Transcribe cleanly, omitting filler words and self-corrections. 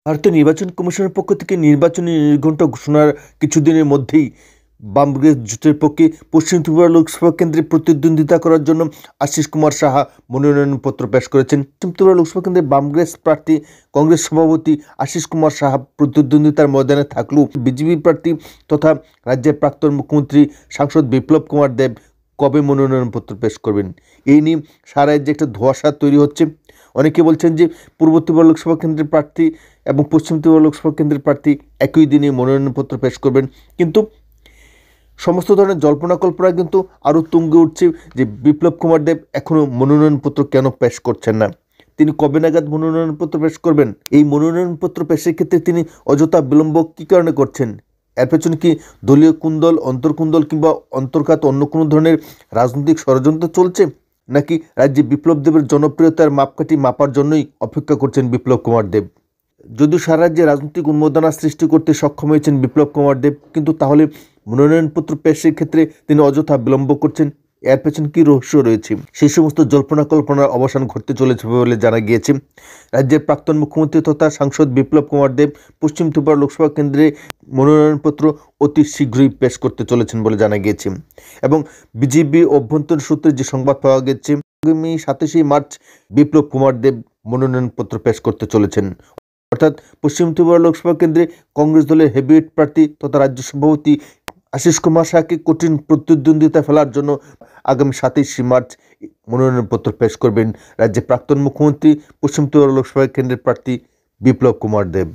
ভারতীয় নির্বাচন কমিশনের পক্ষ থেকে নির্বাচনী নির্ঘণ্ট ঘোষণার কিছুদিনের মধ্যেই বাম কংগ্রেস জোটের পক্ষে পশ্চিম ত্রিপুরা লোকসভা কেন্দ্রে প্রতিদ্বন্দ্বিতা করার জন্য আশিস কুমার সাহা মনোনয়নপত্র পেশ করেছেন। পশ্চিম ত্রিপুরা লোকসভা কেন্দ্রে বাম কংগ্রেস প্রার্থী কংগ্রেস সভাপতি আশিস কুমার সাহা প্রতিদ্বন্দ্বিতার ময়দানে থাকলেও বিজেপি প্রার্থী তথা রাজ্যের প্রাক্তন মুখ্যমন্ত্রী সাংসদ বিপ্লব কুমার দেব কবে মনোনয়নপত্র পেশ করবেন, এই নিয়ে সারা রাজ্যে একটা ধোঁয়াশা তৈরি হচ্ছে। অনেকে বলছেন যে পূর্ব ত্রিপুরা লোকসভা কেন্দ্রের প্রার্থী এবং পশ্চিম ত্রিপুরা লোকসভা কেন্দ্রের প্রার্থী একই দিনে মনোনয়নপত্র পেশ করবেন, কিন্তু সমস্ত ধরনের জল্পনা কল্পনা কিন্তু আরও তুঙ্গে উঠছে যে বিপ্লব কুমার দেব এখনও মনোনয়নপত্র কেন পেশ করছেন না, তিনি কবে নাগাদ মনোনয়নপত্র পেশ করবেন, এই মনোনয়নপত্র পেশের ক্ষেত্রে তিনি অযথা বিলম্ব কী কারণে করছেন, এর পেছনে কি দলীয় কুন্দল, অন্তর্কুন্দল কিংবা অন্তর্ঘাত অন্য কোনো ধরনের রাজনৈতিক ষড়যন্ত্র চলছে, নাকি রাজ্যে বিপ্লব দেবের জনপ্রিয়তার মাপকাঠি মাপার জন্যই অপেক্ষা করছেন বিপ্লব কুমার দেব? যদিও সারা রাজ্যে রাজনৈতিক উন্মাদনা সৃষ্টি করতে সক্ষম হয়েছেন বিপ্লব কুমার দেব, কিন্তু তাহলে মনোনয়নপত্র পেশের ক্ষেত্রে তিনি অযথা বিলম্ব করছেন, এর পেছনে কী রহস্য রয়েছে? সেই সমস্ত জল্পনা কল্পনার অবসান ঘটতে চলেছে বলে জানা গিয়েছে। রাজ্যের প্রাক্তন মুখ্যমন্ত্রী তথা সাংসদ বিপ্লব কুমার দেব পশ্চিম ত্রিপুরা লোকসভা কেন্দ্রে মনোনয়নপত্র অতি শীঘ্রই পেশ করতে চলেছেন বলে জানা গিয়েছে। এবং বিজেপি অভ্যন্তরীণ সূত্রে যে সংবাদ পাওয়া গেছে, আগামী 27 মার্চ বিপ্লব কুমার দেব মনোনয়নপত্র পেশ করতে চলেছেন। অর্থাৎ পশ্চিম ত্রিপুরা লোকসভা কেন্দ্রে কংগ্রেস দলের হেভিওয়েট প্রার্থী তথা রাজ্য সভাপতি আশিস কুমার শাহকে কঠিন প্রতিদ্বন্দ্বিতা ফেলার জন্য আগামী 27 মার্চ মনোনয়নপত্র পেশ করবেন রাজ্যের প্রাক্তন মুখ্যমন্ত্রী পশ্চিম ত্রিপুরা লোকসভা কেন্দ্রের প্রার্থী বিপ্লব কুমার দেব।